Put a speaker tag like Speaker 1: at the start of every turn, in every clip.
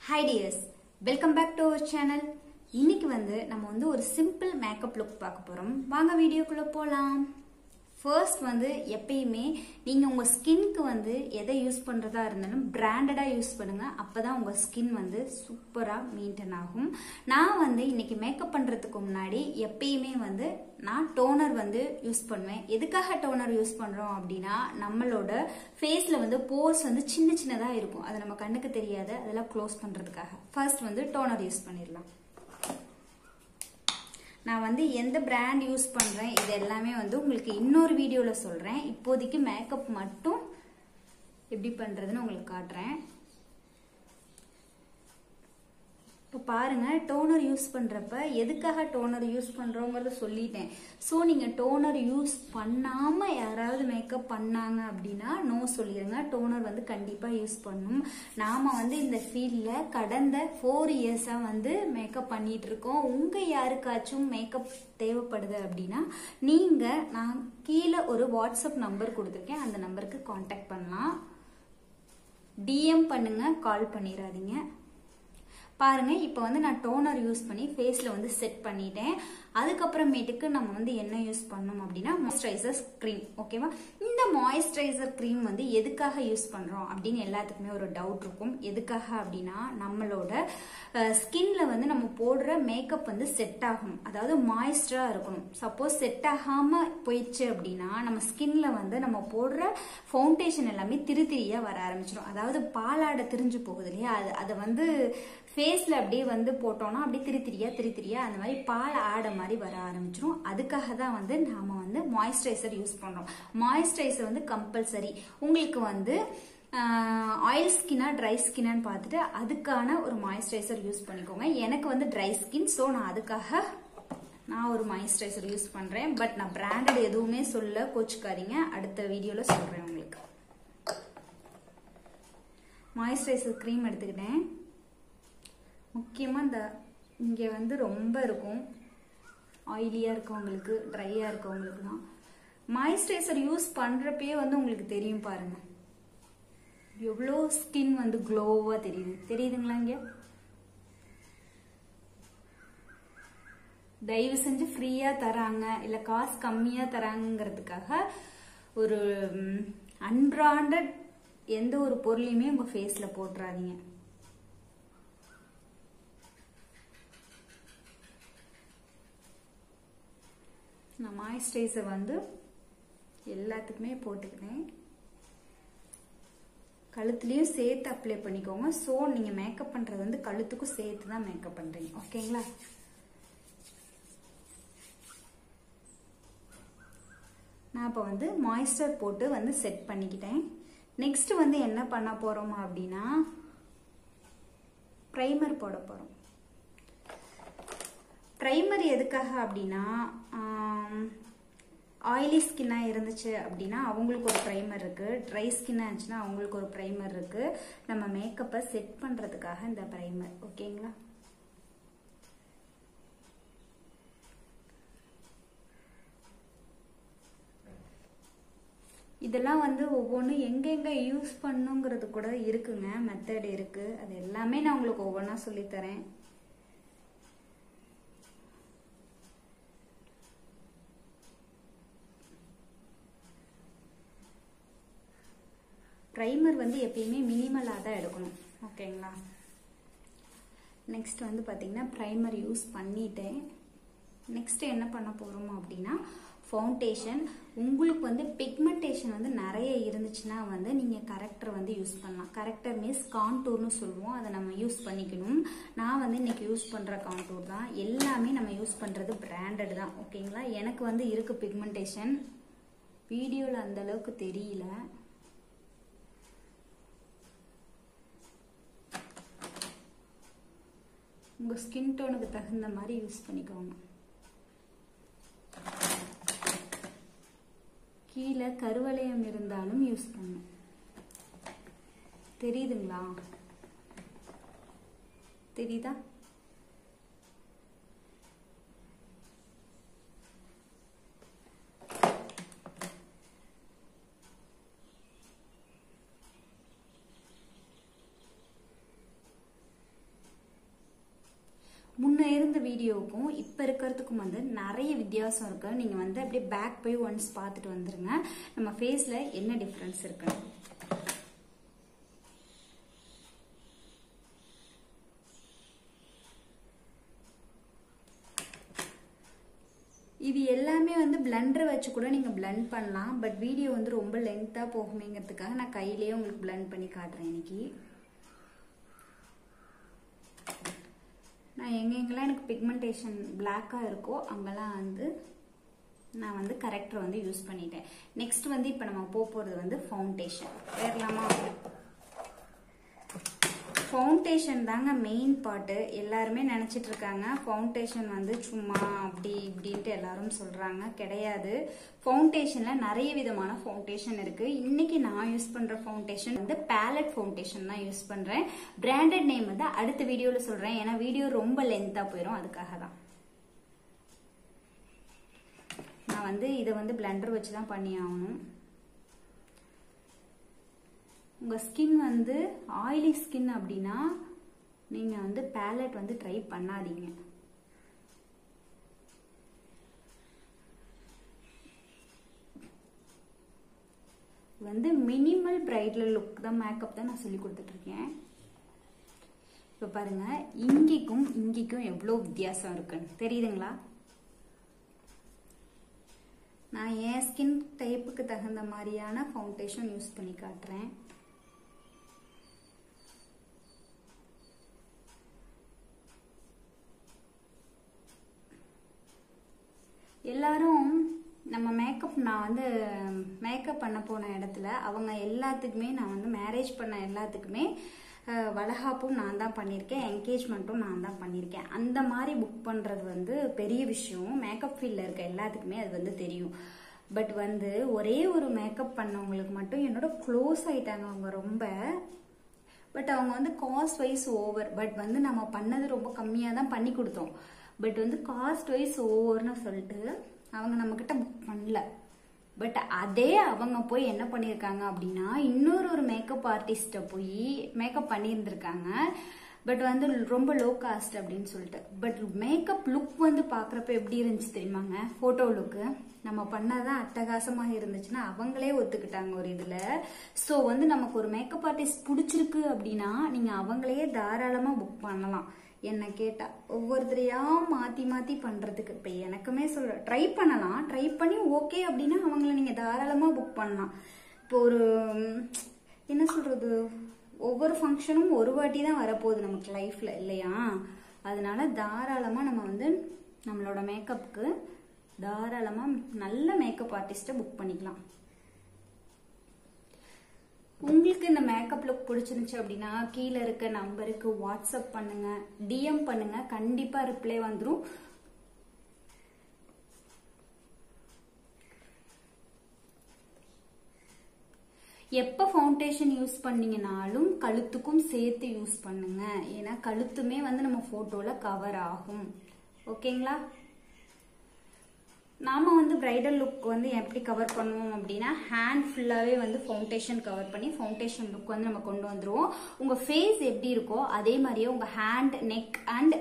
Speaker 1: Hi dears, welcome back to our channel. இன்னைக்கு நம்ம ஒரு சிம்பிள் மேக்கப் லுக் பார்க்க போறோம். வாங்க வீடியோக்குள்ள போலாம். ஃபர்ஸ்ட் எப்பயுமே நீங்க உங்க ஸ்கின்க்கு எதை யூஸ் பண்றதா இருந்தாலும் பிராண்டடா யூஸ் பண்ணுங்க. அப்பதான் உங்க ஸ்கின் சூப்பரா மெயின்டைன் ஆகும். நான் இன்னைக்கு மேக்கப் பண்றதுக்கு முன்னாடி எப்பயுமே நான் டோனர் யூஸ் பண்ணுவேன். எதுக்காக டோனர் யூஸ் பண்றோம் அப்படின்னா நம்மளோட ஃபேஸ்ல போர்ஸ் சின்ன சின்னதா இருக்கும். அது நம்ம கண்ணுக்கு தெரியாது. அதெல்லாம் க்ளோஸ் பண்றதுக்காக ஃபர்ஸ்ட் டோனர் யூஸ் பண்ணிடலாம். நான் எந்த பிராண்ட் யூஸ் பண்றேன் இது எல்லாமே உங்களுக்கு இன்னொரு வீடியோல சொல்றேன். இப்போதைக்கு மேக்கப் மட்டும் எப்படி பண்றதுன்னு உங்களுக்கு காட்டுறேன். இப்போ பாருங்க, டோனர் யூஸ் பண்றப்ப எதுக்காக டோனர் யூஸ் பண்றோங்கிறத சொல்லிட்டேன். ஸோ நீங்க டோனர் யூஸ் பண்ணாம யாராவது மேக்கப் பண்ணாங்க அப்படின்னா நோ சொல்லிடுங்க. டோனர் கண்டிப்பா யூஸ் பண்ணும். நாம இந்த ஃபீல்ட்ல கடந்த 4 இயர்ஸா மேக்கப் பண்ணிட்டு இருக்கோம். உங்க யாருக்காச்சும் மேக்கப் தேவைப்படுது அப்படின்னா நீங்க நான் கீழே ஒரு வாட்ஸ்அப் நம்பர் கொடுத்துருக்கேன். அந்த நம்பருக்கு கான்டாக்ட் பண்ணலாம். டிஎம் பண்ணுங்க, கால் பண்ணிடாதீங்க. பாருங்க, இப்போ நான் டோனர் யூஸ் பண்ணி ஃபேஸ்ல செட் பண்ணிட்டேன். அதுக்கப்புறமேட்டுக்கு நம்ம என்ன யூஸ் பண்ணோம் அப்படின்னா மாய்ஸ்சரைசர் கிரீம். ஓகேவா? இந்த மாய்ஸ்சரைசர் கிரீம் எதுக்காக யூஸ் பண்றோம் அப்படின்னு எல்லாத்துக்குமே ஒரு டவுட் இருக்கும். எதுக்காக அப்படின்னா நம்மளோட ஸ்கின்ல நம்ம போடுற மேக்கப் செட் ஆகணும். அதாவது மாய்ஸ்டரா இருக்கணும். சப்போஸ் செட் ஆகாம போயிடுச்சு அப்படின்னா நம்ம ஸ்கின்ல நம்ம போடுற ஃபவுண்டேஷன் எல்லாமே திரியா வர ஆரம்பிச்சிடும். அதாவது பாலாடை திரிஞ்சு போகுது இல்லையா, அதை ஃபேஸ்ல அப்படியே போட்டோம்னா அப்படியே திரித்திரியா அந்த மாதிரி பால் ஆடை மாதிரி வர ஆரம்பிச்சிடும். அதுக்காக தான் நாம மாய்ஸ்சரைசர் யூஸ் பண்றோம். Moisturiser compulsory. உங்களுக்கு ஆயில் ஸ்கின்னா ட்ரை ஸ்கின்னு பார்த்துட்டு அதுக்கான ஒரு மாய்ஸ்சரைசர் யூஸ் பண்ணிக்கோங்க. எனக்கு ட்ரை ஸ்கின், ஸோ நான் அதுக்காக நான் ஒரு மாய்ஸ்சரைசர் யூஸ் பண்றேன். பட் நான் பிராண்டட் எதுவுமே சொல்ல, கோச்சுக்காதீங்க. அடுத்த வீடியோல சொல்றேன் உங்களுக்கு. மாய்ஸ்சரைசர் கிரீம் எடுத்துக்கிட்டேன். முக்கியமா இங்க ரொம்ப இருக்கும், ஆயிலியா இருக்கவங்களுக்கு, ட்ரையா இருக்கவங்களுக்கு தான் மாய்ஸ்சரைசர் யூஸ் பண்றப்பே உங்களுக்கு தெரியும். பாருங்க எவ்வளோ ஸ்கின் க்ளோவா தெரியுதுங்களா? இங்க தயவு செஞ்சு ஃப்ரீயா தராங்க இல்ல காசு கம்மியா தராங்கிறதுக்காக ஒரு அன்பிராண்டட் எந்த ஒரு பொருளையுமே உங்க ஃபேஸ்ல போட்டுறாதீங்க. நான் மாய்ஸ்சரைசர் எல்லாத்துக்குமே போட்டுக்கிறேன். கழுத்துலயும் சேர்த்து அப்ளை பண்ணிக்கோங்க. ஸோ நீங்க மேக்கப் பண்றது கழுத்துக்கும் சேர்த்து தான் மேக்கப் பண்றீங்க. ஓகேங்களா? நான் இப்போ மாய்ஸ்சர் போட்டு செட் பண்ணிக்கிட்டேன். நெக்ஸ்ட் என்ன பண்ண போறோம் அப்படின்னா பிரைமர் போட போறோம். பிரைமர் எதுக்காக அப்படின்னா ஆயிலி ஸ்கின்னா இருந்துச்சு அப்படின்னா அவங்களுக்கு ஒரு பிரைமர் இருக்கு. ட்ரை ஸ்கின்னா இருந்துச்சுன்னா அவங்களுக்கு ஒரு பிரைமர் இருக்கு. நம்ம மேக்கப்பை செட் பண்றதுக்காக இந்த பிரைமர். ஓகேங்களா? இதெல்லாம் ஒவ்வொன்றும் எங்கெங்க யூஸ் பண்ணுங்கிறது கூட இருக்குங்க, மெத்தட் இருக்கு. அது எல்லாமே நான் உங்களுக்கு ஒவ்வொன்றா சொல்லித்தரேன். பிரைமர் எப்பயுமே மினிமலாக தான் எடுக்கணும். ஓகேங்களா? நெக்ஸ்ட் பார்த்தீங்கன்னா பிரைமர் யூஸ் பண்ணிட்டேன். நெக்ஸ்ட் என்ன பண்ண போறோம் அப்படின்னா ஃபவுண்டேஷன். உங்களுக்கு பிக்மெண்டேஷன் நிறைய இருந்துச்சுன்னா நீங்க கரெக்டர் யூஸ் பண்ணலாம். கரெக்டர் மீன்ஸ் கான்டூர்னு சொல்லுவோம். அதை நம்ம யூஸ் பண்ணிக்கணும். நான் இன்னைக்கு யூஸ் பண்ற கான்டூர் தான். எல்லாமே நம்ம யூஸ் பண்றது பிராண்டட் தான். ஓகேங்களா? எனக்கு இருக்கு பிக்மெண்டேஷன். வீடியோல அந்த அளவுக்கு தெரியல. உங்க ஸ்கின் டோனுக்கு தகுந்த மாதிரி யூஸ் பண்ணிக்கோங்க. கீழே கருவளையம் இருந்தாலும் யூஸ் பண்ணும். தெரியுதுங்களா? தெரியுதா? இருந்த வீடியோவுக்கும் இப்போ இருக்கிறதுக்கும் வந்து நிறைய வித்தியாசம் இருக்கு. நீங்க வந்து அப்படியே பேக் போய் ஒன்ஸ் பார்த்துட்டு வந்துருங்க, நம்ம ஃபேஸ்ல என்ன டிஃபரன்ஸ் இருக்குன்னு. இது எல்லாமே வந்து பிளண்டர் வச்சு கூட நீங்க பிளண்ட் பண்ணலாம். பட் வீடியோ வந்து ரொம்ப லென்த்தா போகுமேங்கிறதுக்காக நான் கையிலேயே உங்களுக்கு பிளண்ட் பண்ணி காட்டுறேன். இன்னைக்கு நான் எங்கெங்கெல்லாம் எனக்கு பிக்மெண்டேஷன் பிளாக்கா இருக்கோ அங்கெல்லாம் வந்து நான் வந்து கரெக்டர் வந்து யூஸ் பண்ணிட்டேன். நெக்ஸ்ட் வந்து இப்போ நம்ம போறது வந்து ஃபவுண்டேஷன் வேறலாமா. ஃபவுண்டேஷன் தாங்க மெயின் பார்ட்டு. எல்லாருமே நினைச்சிட்டு இருக்காங்க ஃபவுண்டேஷன் வந்து சும்மா அப்படி இப்படின்ட்டு எல்லாரும் சொல்றாங்க. கிடையாது. ஃபவுண்டேஷன்ல நிறைய விதமான ஃபவுண்டேஷன் இருக்கு. இன்னைக்கு நான் யூஸ் பண்ற ஃபவுண்டேஷன் வந்து பேலட் ஃபவுண்டேஷன் தான் யூஸ் பண்றேன். பிராண்டட் நேம் வந்து அடுத்த வீடியோல சொல்றேன், ஏன்னா வீடியோ ரொம்ப லென்த்தா போயிடும், அதுக்காக தான். நான் வந்து இதை வந்து பிளண்டர் வச்சு தான் பண்ணி ஆகணும். உங்க ஸ்கின் வந்து ஆயிலி ஸ்கின் அப்படின்னா நீங்க வந்து பேலட் வந்து ட்ரை பண்ணாதீங்க. வந்து மினிமல் பிரைடல் லுக் தான், மேக்கப் தான் நான் சொல்லி கொடுத்துட்டு இருக்கேன். இப்ப பாருங்க, இங்கேக்கும் எவ்வளவு வித்தியாசம் இருக்குன்னு தெரியுதுங்களா? நான் என் ஸ்கின் டைப்புக்கு தகுந்த மாதிரியான ஃபவுண்டேஷன் யூஸ் பண்ணி காட்டுறேன். எல்லாரும் நம்ம நான் வந்து மேக்கப் பண்ண போன இடத்துல அவங்க எல்லாத்துக்குமே நான் வந்து மேரேஜ் பண்ண எல்லாத்துக்குமே வளகாப்பும் நான் தான் பண்ணியிருக்கேன், என்கேஜ்மெண்ட்டும் நான் தான் பண்ணியிருக்கேன். அந்த மாதிரி புக் பண்ணுறது வந்து பெரிய விஷயம். மேக்கப் ஃபீல்டில் இருக்க எல்லாத்துக்குமே அது வந்து தெரியும். பட் வந்து ஒரே ஒரு மேக்கப் பண்ணவங்களுக்கு மட்டும் என்னோட க்ளோஸ் ஆயிட்டாங்க அவங்க ரொம்ப. பட் அவங்க வந்து காஸ்ட் வைஸ் ஓவர். பட் வந்து நம்ம பண்ணது ரொம்ப கம்மியாக தான் பண்ணி கொடுத்தோம். பட் வந்து காஸ்ட் வைஸ் ஓவர்னு சொல்லிட்டு அவங்க நம்மக்கிட்ட புக் பண்ணல. பட் அதே அவங்க போய் என்ன பண்ணியிருக்காங்க அப்படின்னா இன்னொரு மேக்கப் ஆர்டிஸ்ட்டை போய் மேக்கப் பண்ணியிருந்திருக்காங்க. பட் வந்து ரொம்ப லோ காஸ்ட் அப்படின்னு சொல்லிட்டு. பட் மேக்கப் லுக் வந்து பார்க்குறப்ப எப்படி இருந்துச்சு தெரியுமாங்க? ஃபோட்டோ லுக்கு நம்ம பண்ணாதான் அட்டகாசமாக இருந்துச்சுன்னா அவங்களே ஒத்துக்கிட்டாங்க ஒரு இதில். ஸோ வந்து நமக்கு ஒரு மேக்கப் ஆர்டிஸ்ட் பிடிச்சிருக்கு அப்படின்னா நீங்கள் அவங்களையே தாராளமாக புக் பண்ணலாம். என்ன கேட்டா ஒவ்வொருத்தரையா மாத்தி பண்றதுக்கு இப்ப எனக்குமே சொல்ற ட்ரை பண்ணலாம். ட்ரை பண்ணி ஓகே அப்படின்னா அவங்கள நீங்க தாராளமா புக் பண்ணலாம். இப்போ ஒரு என்ன சொல்றது, ஒவ்வொரு ஃபங்க்ஷனும் ஒரு வாட்டி தான் வரப்போகுது நமக்கு லைஃப்ல இல்லையா? அதனால தாராளமா நம்ம வந்து நம்மளோட மேக்கப்புக்கு தாராளமா நல்ல மேக்கப் ஆர்டிஸ்ட புக் பண்ணிக்கலாம். உங்களுக்கு இந்த மேக்கப் லுக் பிடிச்சிருந்துச்சு அப்படின்னா கீழே இருக்க நம்பருக்கு வாட்ஸ்அப் பண்ணுங்க, டிஎம் பண்ணுங்க, கண்டிப்பா ரிப்ளை வந்துடும். எப்ப ஃபவுண்டேஷன் யூஸ் பண்ணீங்கனாலும் கழுத்துக்கும் சேர்த்து யூஸ் பண்ணுங்க. ஏன்னா கழுத்துமே வந்து நம்ம போட்டோல கவர் ஆகும். ஓகேங்களா? நாம வந்து பிரைடல் லுக் வந்து எப்படி கவர் பண்ணுவோம் அப்படின்னா ஹேண்ட் ஃபுல்லாவே வந்து ஃபவுண்டேஷன் கவர் பண்ணி ஃபவுண்டேஷன் லுக் வந்து நம்ம கொண்டு வந்துருவோம். உங்க ஃபேஸ் எப்படி இருக்கோ அதே மாதிரியே உங்க hand, neck and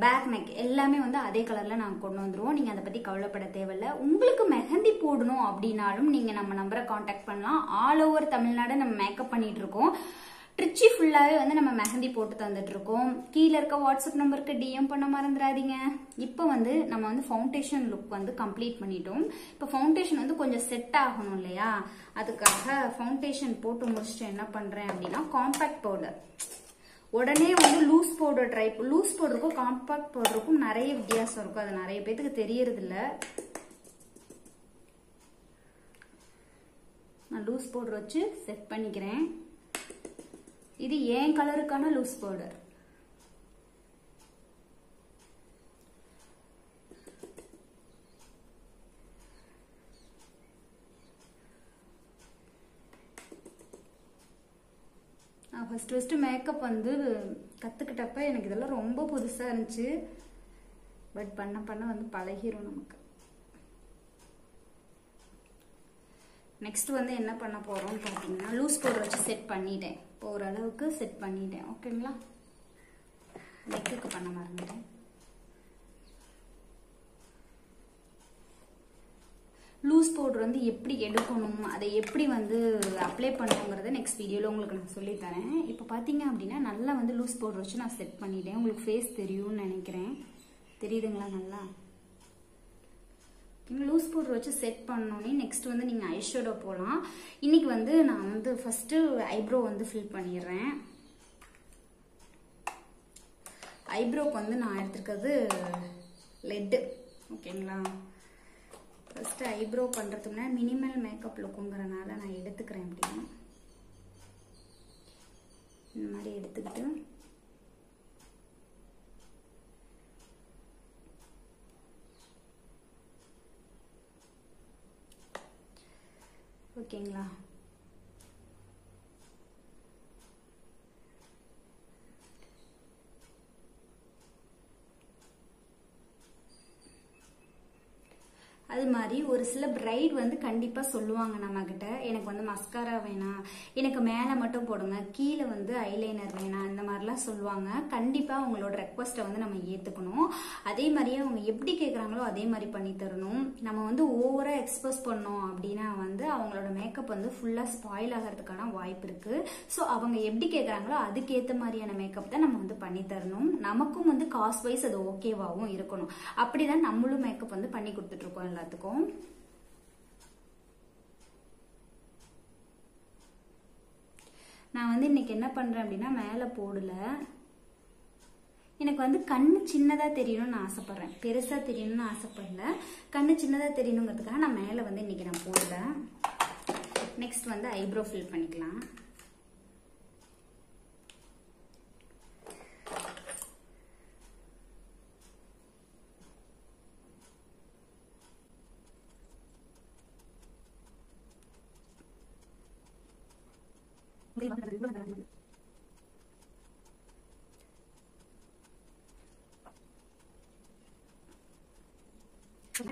Speaker 1: back neck எல்லாமே வந்து அதே கலர்ல நாங்க கொண்டு வந்துருவோம். நீங்க அதை பத்தி கவலைப்பட தேவையில்ல. உங்களுக்கு மெஹந்தி போடணும் அப்படின்னாலும் நீங்க நம்ம நம்பரை கான்டாக்ட் பண்ணலாம். ஆல் ஓவர் தமிழ்நாடு நம்ம மேக்கப் பண்ணிட்டு இருக்கோம். ட்ரிச்சி ஃபுல்லாவே வந்து நம்ம மெஹந்தி போட்டு தந்துட்டு இருக்கோம். கீழே இருக்க வாட்ஸ்அப் நம்பருக்கு டிஎம் பண்ண மறந்துடாதீங்க. இப்போ வந்து நம்ம வந்து ஃபவுண்டேஷன் லுக் வந்து கம்ப்ளீட் பண்ணிட்டோம். இப்போ ஃபவுண்டேஷன் வந்து கொஞ்சம் செட் ஆகணும் இல்லையா? அதுக்காக ஃபவுண்டேஷன் போட்டு முடிச்சுட்டு என்ன பண்றேன் அப்படின்னா காம்பாக்ட் பவுடர். உடனே வந்து லூஸ் பவுடர் லூஸ் பவுடருக்கும் காம்பாக்ட் பவுடருக்கும் நிறைய வித்தியாசம் இருக்கும். அது நிறைய பேத்துக்கு தெரியறது இல்ல. நான் லூஸ் பவுடர் வச்சு செட் பண்ணிக்கிறேன். இது ஏன் கலருக்கான லூஸ் பவுடர். நான் ஃபர்ஸ்ட் மேக்கப் வந்து கத்துக்கிட்டப்ப எனக்கு இதெல்லாம் ரொம்ப புதுசா இருந்துச்சு. பட் பண்ண வந்து பழகிரும் நமக்கு. நெக்ஸ்ட் வந்து என்ன பண்ண போறோம்னு பாத்தீங்கன்னா லூஸ் பவுடர் வச்சு செட் பண்ணிட்டேன். இப்போ ஓரளவுக்கு செட் பண்ணிட்டேன். ஓகேங்களா? நெக்குக்கு பண்ண மறந்துட்டேன். லூஸ் பவுடர் வந்து எப்படி எடுக்கணும், அதை எப்படி வந்து அப்ளை பண்ணுங்கிறத நெக்ஸ்ட் வீடியோவில் உங்களுக்கு நான் சொல்லித்தரேன். இப்போ பார்த்தீங்க அப்படின்னா நல்லா வந்து லூஸ் பவுடர் வச்சு நான் செட் பண்ணிட்டேன். உங்களுக்கு ஃபேஸ் தெரியும்னு நினைக்கிறேன். தெரியுதுங்களா? நல்லா லூஸ் பவுடர் வச்சு செட் பண்ணோன்னே நெக்ஸ்ட் வந்து நீங்கள் ஐஷேடோ போகலாம். இன்னைக்கு வந்து நான் வந்து ஃபஸ்ட்டு ஐப்ரோ வந்து ஃபில் பண்ணிடுறேன். ஐப்ரோக்கு வந்து நான் எடுத்துருக்கிறது லெட்டு. ஓகேங்களா? ஃபர்ஸ்ட் ஐப்ரோ பண்றதுக்கு முன்னாடி மினிமல் மேக்கப் லுக்குங்கிறனால நான் எடுத்துக்கிறேன். அப்படின்னா இந்த மாதிரி எடுத்துக்கிட்டு ஓகேங்களா? அது மாதிரி ஒரு சில பிரைட் வந்து கண்டிப்பா சொல்லுவாங்க நம்ம கிட்ட, எனக்கு வந்து மஸ்காரா வேணாம், எனக்கு மேல மட்டும் போடுங்க, கீழே வந்து ஐலைனர் வேணாம், இந்த மாதிரிலாம் சொல்லுவாங்க. கண்டிப்பா அவங்களோட ரெக்வஸ்ட்டை வந்து நம்ம ஏத்துக்கணும். அதே மாதிரியே அவங்க எப்படி கேட்குறாங்களோ அதே மாதிரி பண்ணி தரணும். நம்ம வந்து ஓவரா எக்ஸ்போஸ் பண்ணோம் அப்படின்னா வந்து அவங்களோட மேக்கப் வந்து ஃபுல்லா ஸ்பாயில் ஆகிறதுக்கான வாய்ப்பு இருக்கு. ஸோ அவங்க எப்படி கேட்குறாங்களோ அதுக்கேற்ற மாதிரியான மேக்கப் தான் நம்ம வந்து பண்ணி தரணும். நமக்கும் வந்து காஸ்ட் வைஸ் அது ஓகேவாகவும் இருக்கணும். அப்படிதான் நம்மளும் மேக்கப் வந்து பண்ணி கொடுத்துட்டு இருக்கோம் எல்லாத்துக்கும். நான் வந்து இன்னைக்கு என்ன பண்றேன் அப்படின்னா மேல போடல. எனக்கு வந்து கண்ணு சின்னதா தெரியணும்னு ஆசைப்படுறேன், பெருசா தெரியணும்னு ஆசைப்படல. கண்ணு சின்னதா தெரியணுங்கிறதுக்காக நான் மேல வந்து இன்னைக்கு நான் போடல. நெக்ஸ்ட் வந்து ஐப்ரோ ஃபில் பண்ணிக்கலாம்.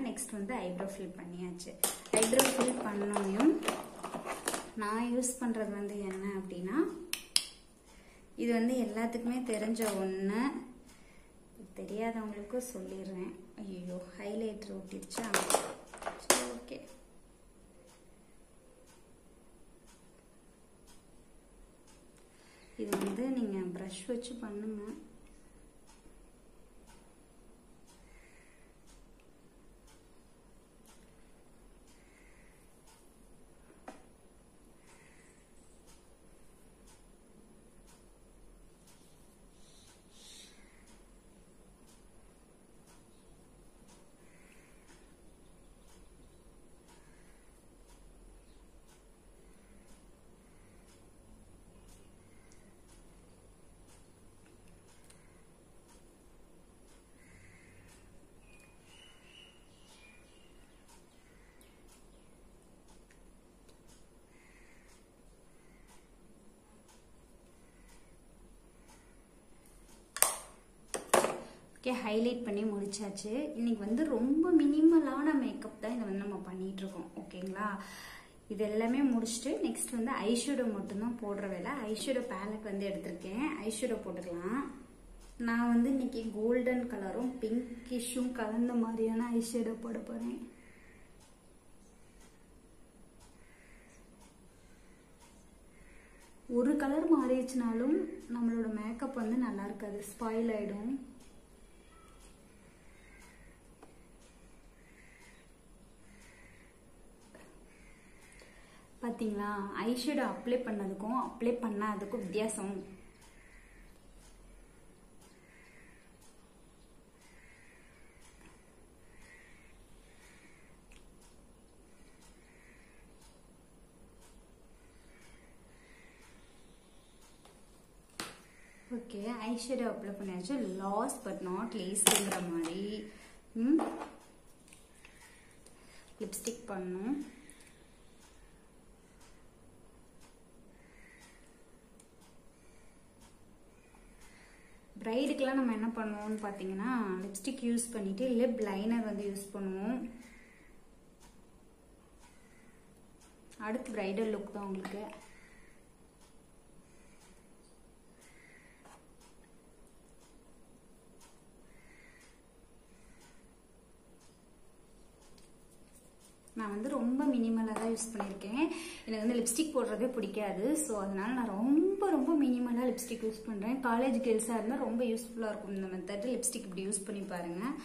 Speaker 1: நெக்ஸ்ட் வந்து ஐப்ரோ ஃபில் பண்ணியாச்சு. ஐப்ரோ ஃபில் பண்ணோனையும் நான் யூஸ் பண்றது வந்து என்ன அப்படின்னா, இது வந்து எல்லாத்துக்குமே தெரிஞ்ச ஒன்று, தெரியாதவங்களுக்கும் சொல்லிடுறேன். ஐயோ ஹைலைட்டர் ஒட்டிடுச்சா? ஓகே. இது வந்து நீங்க ப்ரஷ் வச்சு பண்ணுங்க. ஓகே, ஹைலைட் பண்ணி முடிச்சாச்சு. இன்னைக்கு வந்து ரொம்ப மினிமலான மேக்கப் தான் இதை வந்து நம்ம பண்ணிட்டு இருக்கோம். ஓகேங்களா? இது எல்லாமே முடிச்சுட்டு நெக்ஸ்ட் வந்து ஐஷேடோ மட்டும்தான் போடுற வேலை. ஐஷேடோ பேலட் வந்து எடுத்திருக்கேன். ஐஷேடோ போட்டுக்கலாம். நான் வந்து இன்னைக்கு கோல்டன் கலரும் பிங்கிஷும் கலந்த மாதிரியான ஐஷேடோ போட போறேன். ஒரு கலர் மாறிடுச்சுனாலும் நம்மளோட மேக்கப் வந்து நல்லா இருக்காது, ஸ்பாயில் ஆயிடும். பாத்தீங்களா? ஐஷேடோ அப்ளை பண்ணதுக்கும் அப்ளை பண்ணாததுக்கும் வித்தியாசம். ஓகே, ஐஷேடோ அப்ளை பண்ணியாச்சு. லாஸ்ட் பட் நாட் லீஸ்ட்ங்கிற மாதிரி லிப்ஸ்டிக் பண்ணும். பிரைடுக்கெல்லாம் நம்ம என்ன பண்ணுவோம்னு பார்த்தீங்கன்னா, லிப்ஸ்டிக் யூஸ் பண்ணிட்டு லிப் லைனர் வந்து யூஸ் பண்ணுவோம். அடுத்து பிரைடல் லுக் தான் உங்களுக்கு. நான் வந்து ரொம்ப மினிமலாக தான் யூஸ் பண்ணியிருக்கேன். எனக்கு வந்து லிப்ஸ்டிக் போடுறதே பிடிக்காது. ஸோ அதனால நான் ரொம்ப மினிமலாக லிப்ஸ்டிக் யூஸ் பண்ணுறேன். காலேஜ் கேர்ள்ஸாக இருந்தால் ரொம்ப யூஸ்ஃபுல்லாக இருக்கும் இந்த மெத்தட். லிப்ஸ்டிக் இப்படி யூஸ் பண்ணி பாருங்கள்.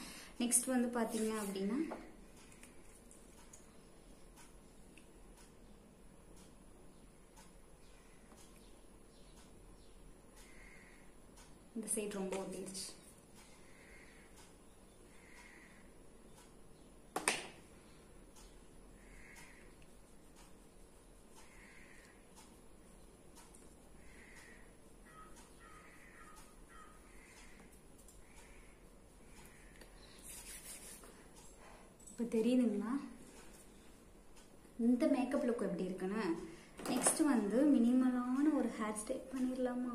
Speaker 1: நெக்ஸ்ட் வந்து பார்த்தீங்க அப்படின்னா இந்த சைடு ரொம்ப ஒட்டிடுச்சு. இப்போ தெரியுதுங்களா இந்த மேக்கப் லுக் எப்படி இருக்குன்னு? நெக்ஸ்ட் வந்து மினிமலான ஒரு ஹேர் ஸ்டைல் பண்ணிடலாமா?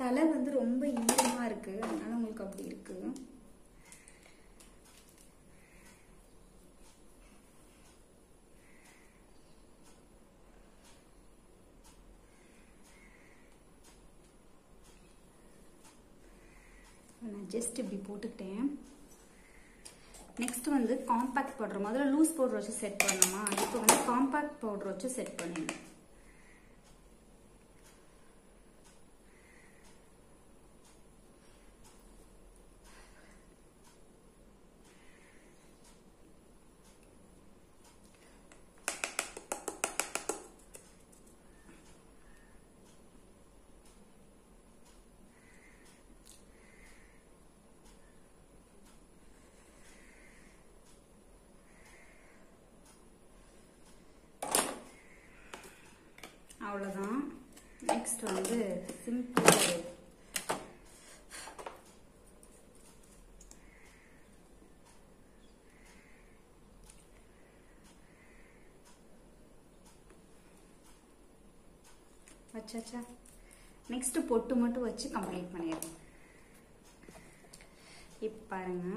Speaker 1: தலை வந்து ரொம்ப ஈரமா இருக்கு, அதனால உங்களுக்கு அப்படி இருக்கு. நான் ஜஸ்ட் இப்படி போட்டுக்கிட்டேன். நெக்ஸ்ட் வந்து காம்பாக்ட் பவுடர். முதல்ல லூஸ் பவுடர் வச்சு செட் பண்ணணுமா? இப்போ வந்து காம்பாக்ட் பவுடர் வச்சு செட் பண்ணிடணும். அவ்வளோதான். நெக்ஸ்ட் வந்து சிம்பிள் வச்சாச்சா? நெக்ஸ்ட் பொட்டு மட்டும் வச்சு கம்ப்ளீட் பண்ணிடுறோம். இப்போ பாருங்க,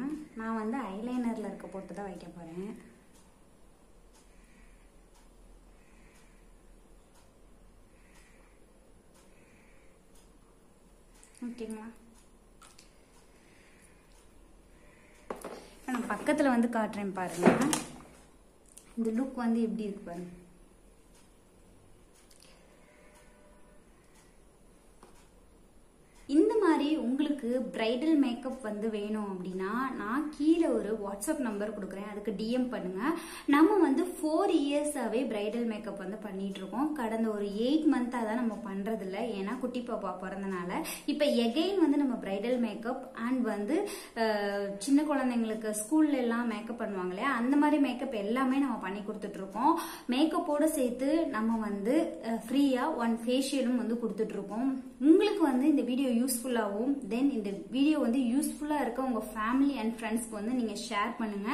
Speaker 1: நான் வந்து ஐலைனரில் இருக்க பொட்டு தான் வைக்க போகிறேன். ஓகேங்களா? நான் பக்கத்தில் வந்து காட்டுறேன் பாருங்க. இந்த லுக் வந்து எப்படி இருக்கு பாருங்க. இந்த மாதிரி உங்களுக்கு பிரைடல் மேக்கப் வந்து வேணும் அப்படின்னா நான் கீழே ஒரு வாட்ஸ்அப் நம்பர் கொடுக்குறேன், அதுக்கு டிஎம் பண்ணுங்க. நம்ம வந்து 4 இயர்ஸாவே பிரைடல் மேக்கப் வந்து பண்ணிட்டு இருக்கோம். கடந்த ஒரு 8 மந்த்தாக தான் நம்ம பண்றது இல்லை, ஏன்னா குட்டி பாப்பா பிறந்தனால. இப்போ எகைன் வந்து நம்ம பிரைடல் மேக்கப் அண்ட் வந்து சின்ன குழந்தைங்களுக்கு ஸ்கூல்ல எல்லாம் மேக்கப் பண்ணுவாங்க இல்லையா, அந்த மாதிரி மேக்கப் எல்லாமே நம்ம பண்ணி கொடுத்துட்டு இருக்கோம். மேக்கப்போட சேர்த்து நம்ம வந்து ஃப்ரீயா 1 ஃபேஷியலும் வந்து கொடுத்துட்டு இருக்கோம். உங்களுக்கு வந்து இந்த வீடியோ யூஸ்ஃபுல்லாகவும் தென் இந்த வீடியோ வந்து யூஸ்ஃபுல்லா இருக்க உங்க ஃபேமிலி அண்ட் ஃப்ரெண்ட்ஸ்க்கு வந்து நீங்க ஷேர் பண்ணுங்க.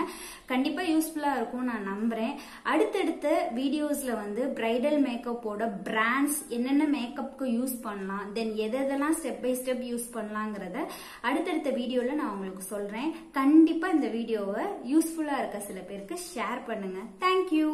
Speaker 1: கண்டிப்பா யூஸ்ஃபுல்லா இருக்கும் நான் நம்புறேன். அடுத்தடுத்த வீடியோஸ்ல வந்து பிரைடல் மேக்கப்போட பிராண்ட்ஸ் என்னென்ன மேக்கப்க்கு யூஸ் பண்ணலாம், தென் எதெல்லாம் ஸ்டெப் பை ஸ்டெப் யூஸ் பண்ணலாங்கிறத அடுத்தடுத்த வீடியோல நான் உங்களுக்கு சொல்றேன். கண்டிப்பா இந்த வீடியோவை யூஸ்ஃபுல்லா இருக்க சில பேருக்கு ஷேர் பண்ணுங்க. தேங்க்யூ.